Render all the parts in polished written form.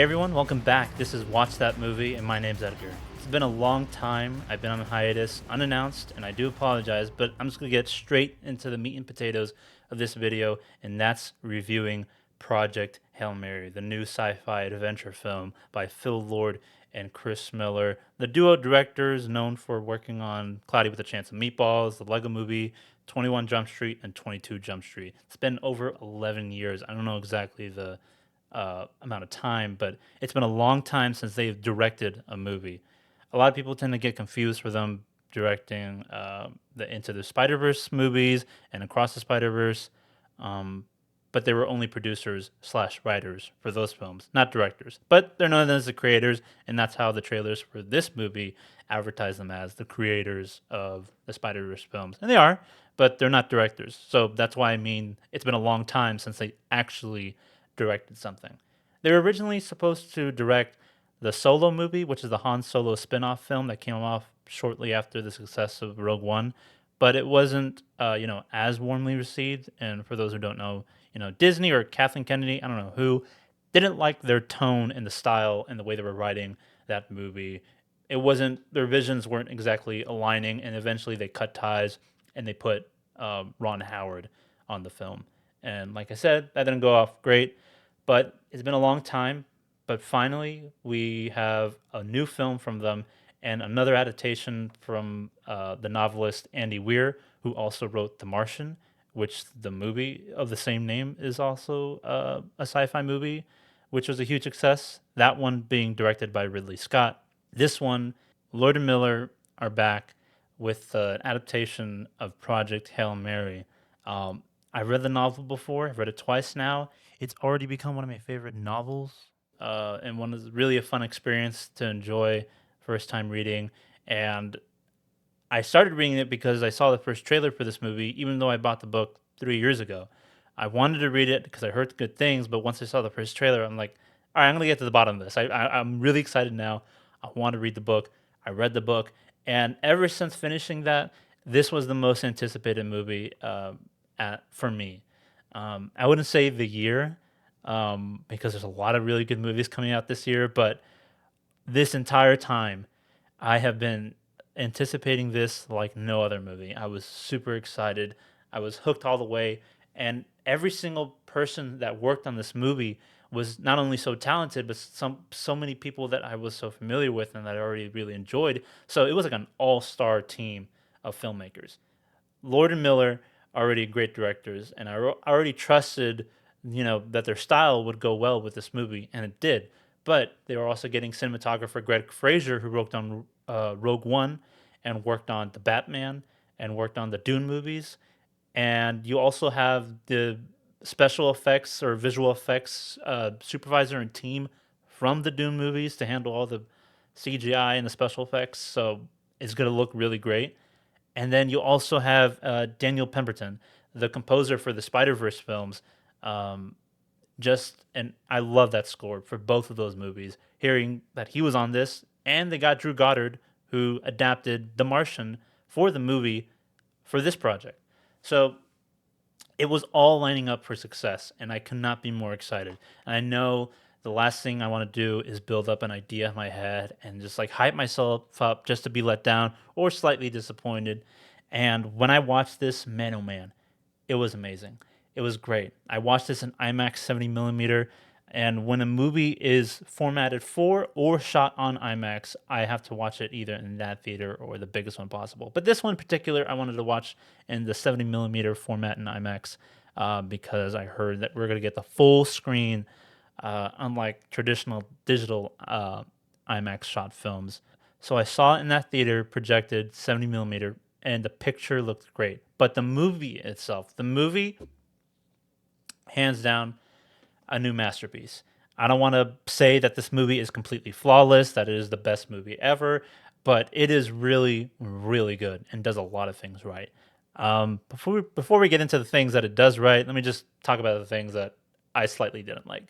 Hey everyone, welcome back. This is Watch That Movie, and my name's Edgar. It's been a long time. I've been on hiatus, unannounced, and I do apologize, but I'm just going to get straight into the meat and potatoes of this video, and that's reviewing Project Hail Mary, the new sci fi adventure film by Phil Lord and Chris Miller, the duo directors known for working on Cloudy with a Chance of Meatballs, the Lego Movie, 21 Jump Street, and 22 Jump Street. It's been over 11 years. I don't know exactly the amount of time, but it's been a long time since they've directed a movie. A lot of people tend to get confused for them directing the Into the Spider Verse movies and Across the Spider Verse, um, but they were only producers slash writers for those films, not directors. But they're known as the creators, and that's how the trailers for this movie advertise them as the creators of the Spider Verse films, and they are, but they're not directors. So that's why I mean it's been a long time since they actually directed something. They were originally supposed to direct the Solo movie, which is the Han Solo spin-off film that came off shortly after the success of Rogue One, but it wasn't, as warmly received. And for those who don't know, Disney or Kathleen Kennedy, I don't know who, didn't like their tone and the style and the way they were writing that movie. It wasn't Their visions weren't exactly aligning, and eventually they cut ties and they put Ron Howard on the film. And like I said, that didn't go off great, but it's been a long time. But finally, we have a new film from them and another adaptation from the novelist Andy Weir, who also wrote The Martian, which the movie of the same name is also a sci fi movie, which was a huge success. That one being directed by Ridley Scott. This one, Lord and Miller are back with an adaptation of Project Hail Mary. I read the novel before. I've read it twice now. It's already become one of my favorite novels, and one is really a fun experience to enjoy first time reading. And I started reading it because I saw the first trailer for this movie, even though I bought the book 3 years ago. I wanted to read it because I heard good things, but once I saw the first trailer, I'm like, all right, I'm gonna get to the bottom of this. I'm really excited now. I want to read the book. I read the book, and ever since finishing that, this was the most anticipated movie for me. I wouldn't say the year, because there's a lot of really good movies coming out this year, but this entire time, I have been anticipating this like no other movie. I was super excited. I was hooked all the way, and every single person that worked on this movie was not only so talented, but so many people that I was so familiar with and that I already really enjoyed. So it was like an all-star team of filmmakers. Lord and Miller already great directors, and I already trusted, that their style would go well with this movie, and it did. But they were also getting cinematographer Greg Fraser, who worked on Rogue One, and worked on the Batman, and worked on the Dune movies, and you also have the special effects or visual effects supervisor and team from the Dune movies to handle all the CGI and the special effects. So it's going to look really great. And then you also have Daniel Pemberton, the composer for the Spider Verse films. Um, and I love that score for both of those movies. Hearing that he was on this, and they got Drew Goddard, who adapted The Martian for the movie for this project. So it was all lining up for success, and I could not be more excited. And I know the last thing I want to do is build up an idea in my head and just like hype myself up just to be let down or slightly disappointed. And when I watched this, man, oh man, it was amazing. It was great. I watched this in IMAX 70 millimeter, and when a movie is formatted for or shot on IMAX, I have to watch it either in that theater or the biggest one possible. But this one in particular, I wanted to watch in the 70 millimeter format in IMAX, because I heard that we're going to get the full screen, unlike traditional digital IMAX shot films. So I saw it in that theater, projected 70 millimeter, and the picture looked great. But the movie itself, the movie, hands down, a new masterpiece. I don't want to say that this movie is completely flawless, that it is the best movie ever, but it is really, really good and does a lot of things right. Before we get into the things that it does right, let me just talk about the things that I slightly didn't like.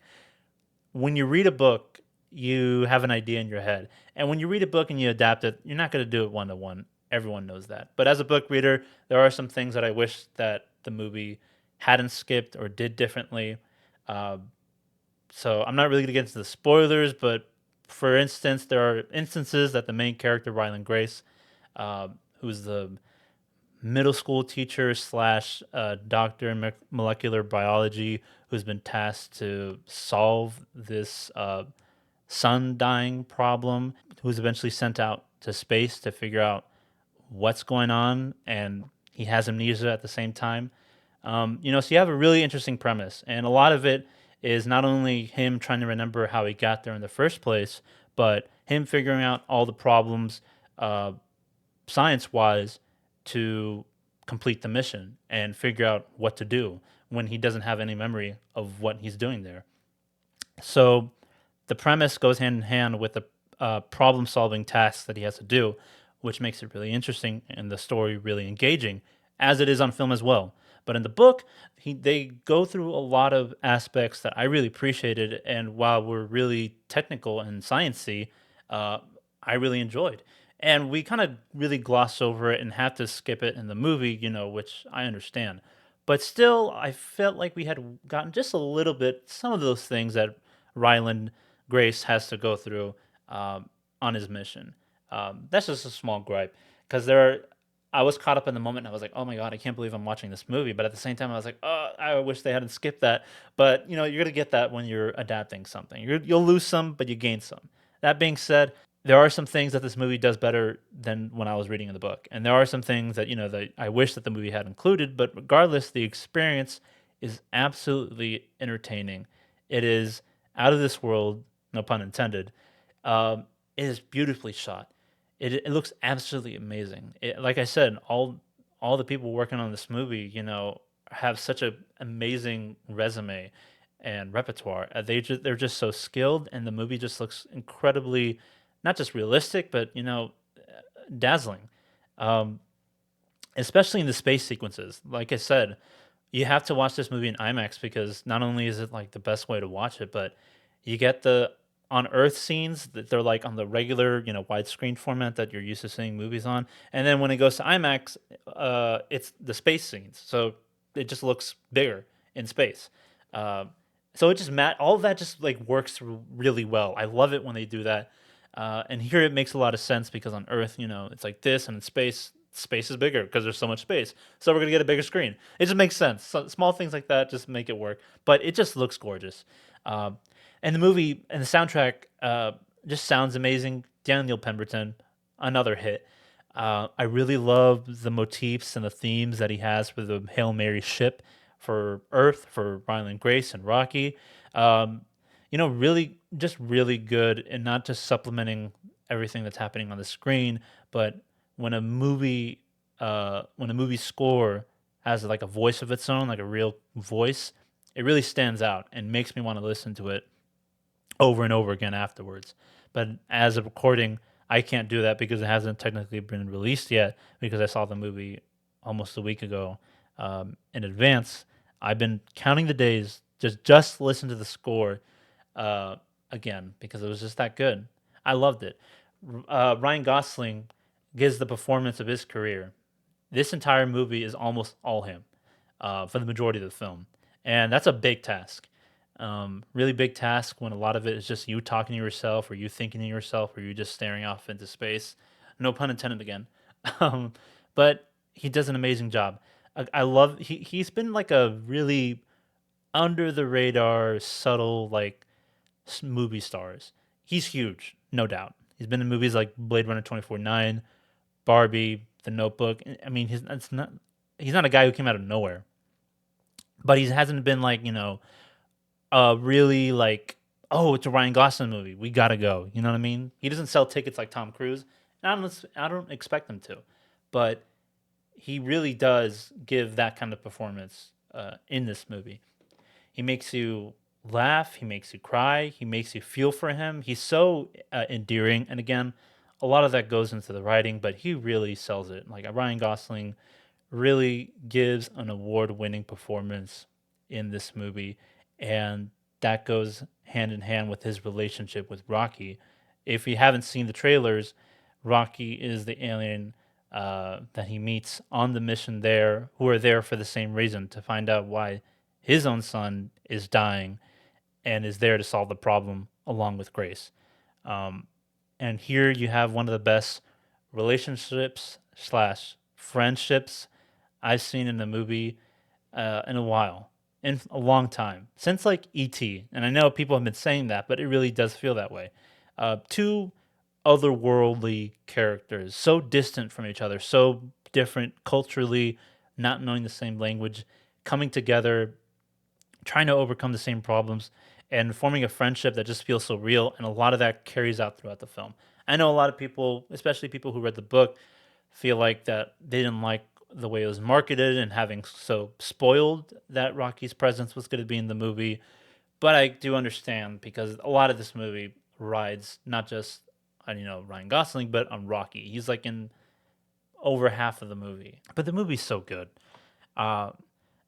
When you read a book, you have an idea in your head, and when you read a book and you adapt it, you're not going to do it one to one. Everyone knows that. But as a book reader, there are some things that I wish that the movie hadn't skipped or did differently. Uh, So I'm not really gonna get into the spoilers, but for instance, there are instances that the main character Ryland Grace, who's the middle school teacher slash doctor in molecular biology, who's been tasked to solve this sun dying problem, who's eventually sent out to space to figure out what's going on, and he has amnesia at the same time. So you have a really interesting premise, and a lot of it is not only him trying to remember how he got there in the first place, but him figuring out all the problems uh, science wise to complete the mission and figure out what to do when he doesn't have any memory of what he's doing there. So the premise goes hand in hand with the problem solving tasks that he has to do, which makes it really interesting and the story really engaging, as it is on film as well. But in the book, they go through a lot of aspects that I really appreciated, and while we're really technical and sciencey, uh, I really enjoyed. And we kind of really gloss over it and have to skip it in the movie, which I understand. But still, I felt like we had gotten just a little bit some of those things that Ryland Grace has to go through on his mission. That's just a small gripe because I was caught up in the moment and I was like, oh my God, I can't believe I'm watching this movie. But at the same time, I was like, oh, I wish they hadn't skipped that. But you're going to get that when you're adapting something. You'll lose some, but you gain some. That being said, there are some things that this movie does better than when I was reading in the book. And there are some things that, that I wish that the movie had included. But regardless, the experience is absolutely entertaining. It is out of this world, no pun intended. It is beautifully shot. It looks absolutely amazing. Like I said, all the people working on this movie, have such an amazing resume and repertoire. They're just so skilled, and the movie just looks incredibly, not just realistic, but dazzling. Um, Especially in the space sequences. Like I said, you have to watch this movie in IMAX because not only is it like the best way to watch it, but you get the on Earth scenes that they're like on the regular, widescreen format that you're used to seeing movies on, and then when it goes to IMAX, it's the space scenes, so it just looks bigger in space. Uh, so it just all of that just like works really well. I love it when they do that, and here it makes a lot of sense because on Earth, it's like this, and in space is bigger because there's so much space. So we're gonna get a bigger screen. It just makes sense. So small things like that just make it work. But it just looks gorgeous. Um, and the movie and the soundtrack just sounds amazing. Daniel Pemberton, another hit. I really love the motifs and the themes that he has for the Hail Mary ship, for Earth, for Ryland Grace and Rocky. Um, really, just really good, and not just supplementing everything that's happening on the screen, but when a movie score has like a voice of its own, like a real voice, it really stands out and makes me want to listen to it over and over again afterwards. But as a recording, I can't do that because it hasn't technically been released yet. Because I saw the movie almost a week ago in advance. I've been counting the days just to listen to the score uh, again because it was just that good. I loved it. Ryan Gosling gives the performance of his career. This entire movie is almost all him for the majority of the film, and that's a big task. Really big task when a lot of it is just you talking to yourself, or you thinking to yourself, or you just staring off into space. No pun intended again. um, but he does an amazing job. I love he's been like a really under the radar, subtle like movie stars. He's huge, no doubt. He's been in movies like Blade Runner 2049, Barbie, The Notebook. I mean, he's not a guy who came out of nowhere, but he hasn't been like really like, oh, it's a Ryan Gosling movie, we gotta go. You know what I mean? He doesn't sell tickets like Tom Cruise, and I don't expect him to, but he really does give that kind of performance in this movie. He makes you laugh. He makes you cry. He makes you feel for him. He's so endearing. And again, a lot of that goes into the writing, but he really sells it. Like Ryan Gosling really gives an award winning performance in this movie. And that goes hand in hand with his relationship with Rocky. If you haven't seen the trailers, Rocky is the alien that he meets on the mission there, who are there for the same reason to find out why his own son is dying and is there to solve the problem along with Grace. Um, and here you have one of the best relationships slash friendships I've seen in a movie in a while, in a long time, since like E.T. And I know people have been saying that, but it really does feel that way. Two otherworldly characters, so distant from each other, so different culturally, not knowing the same language, coming together, trying to overcome the same problems, and forming a friendship that just feels so real. And a lot of that carries out throughout the film. I know a lot of people, especially people who read the book, feel like that they didn't like the way it was marketed and having so spoiled that Rocky's presence was going to be in the movie. But I do understand because a lot of this movie rides not just on Ryan Gosling, but on Rocky. He's like in over half of the movie, but the movie's so good. Uh,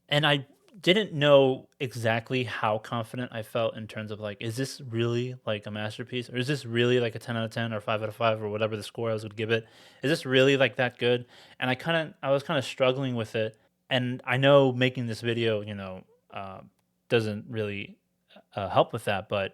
and I didn't know exactly how confident I felt in terms of like, is this really like a masterpiece, or is this really like a 10 out of 10 or 5 out of 5 or whatever the score I was going to give it? Is this really like that good? And I was kind of struggling with it, and I know making this video, doesn't really help with that, but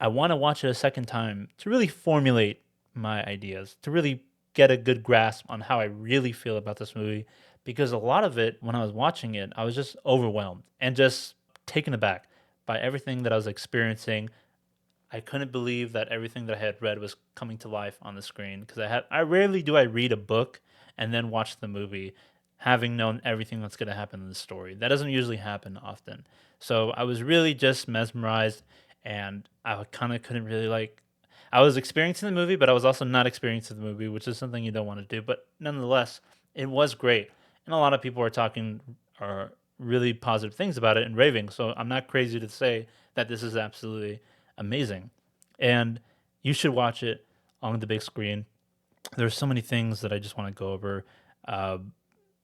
I want to watch it a second time to really formulate my ideas, to really get a good grasp on how I really feel about this movie. Because a lot of it, when I was watching it, I was just overwhelmed and just taken aback by everything that I was experiencing. I couldn't believe that everything that I had read was coming to life on the screen because I rarely do I read a book and then watch the movie having known everything that's going to happen in the story. That doesn't usually happen often. So I was really just mesmerized, and I kind of couldn't really like I was experiencing the movie, but I was also not experiencing the movie, which is something you don't want to do, but nonetheless, it was great. And a lot of people are talking are really positive things about it and raving. So I'm not crazy to say that this is absolutely amazing. And you should watch it on the big screen. There's so many things that I just want to go over. Uh,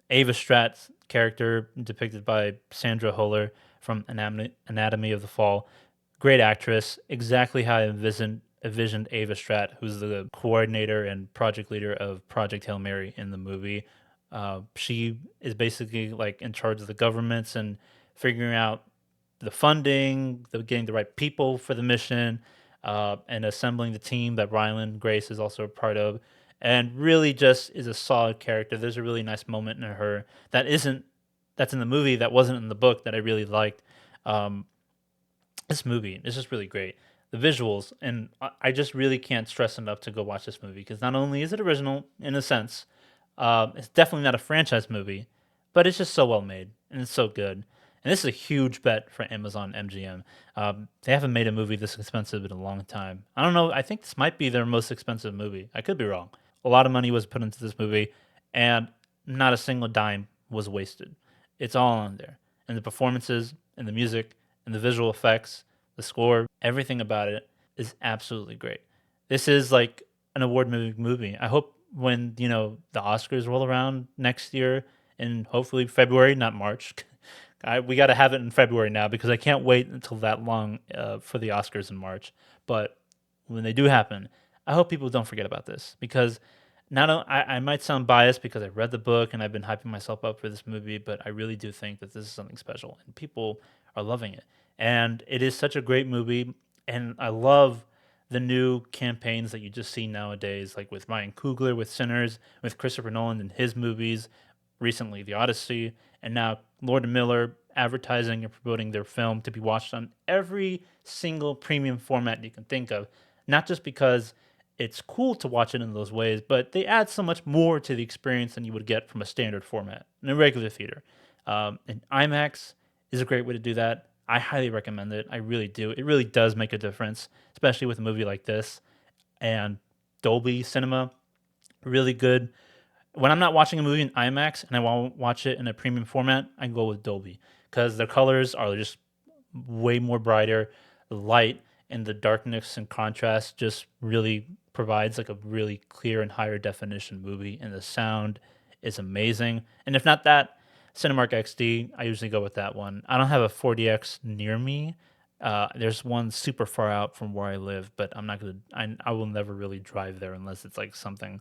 Ava Strat's character, depicted by Sandra Huller from Anatomy of the Fall, great actress. Exactly how I envisioned Ava Strat, who's the coordinator and project leader of Project Hail Mary in the movie. She is basically like in charge of the governments and figuring out the funding, getting the right people for the mission, and assembling the team that Ryland Grace is also a part of, and really just is a solid character. There's a really nice moment in her that's in the movie that wasn't in the book that I really liked. Um, this movie is just really great. The visuals, and I just really can't stress enough to go watch this movie because not only is it original in a sense, it's definitely not a franchise movie, but it's just so well made and it's so good. And this is a huge bet for Amazon MGM. They haven't made a movie this expensive in a long time. I don't know. I think this might be their most expensive movie. I could be wrong. A lot of money was put into this movie, and not a single dime was wasted. It's all on there. And the performances, and the music, and the visual effects, the score, everything about it is absolutely great. This is like an award-winning movie. I hope when the Oscars roll around next year in hopefully February, not March. We got to have it in February now because I can't wait until that long for the Oscars in March. But when they do happen, I hope people don't forget about this because I might sound biased because I read the book and I've been hyping myself up for this movie, but I really do think that this is something special and people are loving it. And it is such a great movie, and I love the new campaigns that you just see nowadays, like with Ryan Coogler with Sinners, with Christopher Nolan and his movies, recently The Odyssey, and now Lord and Miller advertising and promoting their film to be watched on every single premium format you can think of, not just because it's cool to watch it in those ways, but they add so much more to the experience than you would get from a standard format in a regular theater. And IMAX is a great way to do that. I highly recommend it. I really do. It really does make a difference, especially with a movie like this. And Dolby Cinema, really good. When I'm not watching a movie in IMAX and I want to watch it in a premium format, I go with Dolby because the colors are just way more brighter. The light and the darkness and contrast just really provides like a really clear and higher definition movie, and the sound is amazing. And if not that, Cinemark XD, I usually go with that one. I don't have a 4DX near me. There's one super far out from where I live, but I'm not gonna. I will never really drive there unless it's like something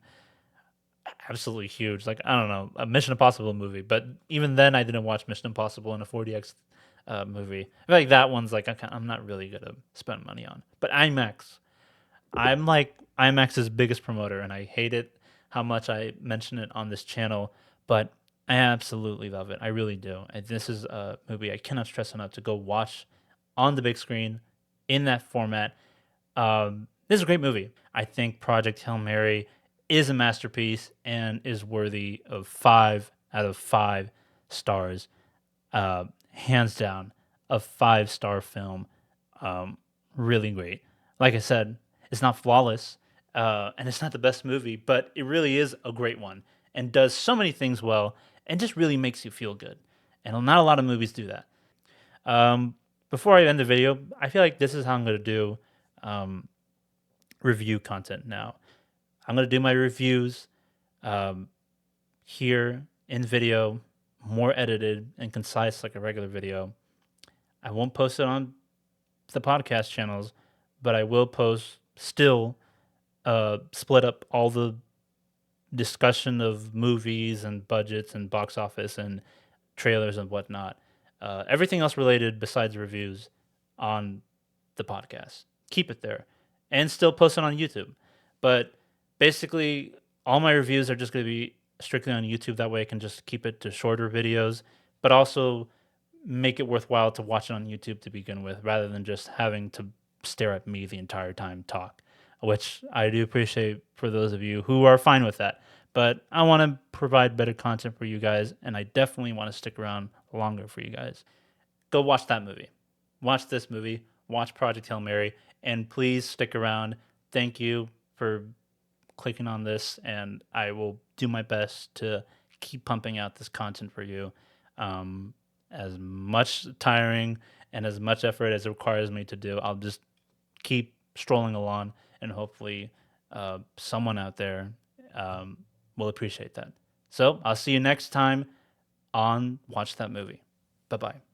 absolutely huge. Like I don't know, a Mission Impossible movie. But even then, I didn't watch Mission Impossible in a 4DX movie. I feel like that one's like I'm not really gonna spend money on. But IMAX, I'm like IMAX's biggest promoter, and I hate it how much I mention it on this channel, but I absolutely love it. I really do. And this is a movie I cannot stress enough to go watch on the big screen in that format. This is a great movie. I think Project Hail Mary is a masterpiece and is worthy of 5 out of 5 stars, hands down, a 5 star film. Um, really great. Like I said, it's not flawless, and it's not the best movie, but it really is a great one and does so many things well and just really makes you feel good. And not a lot of movies do that. Um, Before I end the video, I feel like this is how I'm going to do um, review content now. I'm going to do my reviews um, here in video, more edited and concise like a regular video. I won't post it on the podcast channels, but I will post still split up all the discussion of movies and budgets and box office and trailers and whatnot. Everything else related besides reviews on the podcast. Keep it there and still post it on YouTube. But basically, all my reviews are just going to be strictly on YouTube. That way I can just keep it to shorter videos, but also make it worthwhile to watch it on YouTube to begin with rather than just having to stare at me the entire time talk, which I do appreciate for those of you who are fine with that. But I want to provide better content for you guys, and I definitely want to stick around longer for you guys. Go watch that movie. Watch this movie. Watch Project Hail Mary, and please stick around. Thank you for clicking on this, and I will do my best to keep pumping out this content for you. As much tiring and as much effort as it requires me to do, I'll just keep strolling along, and hopefully, someone out there will appreciate that. So I'll see you next time on Watch That Movie. Bye bye.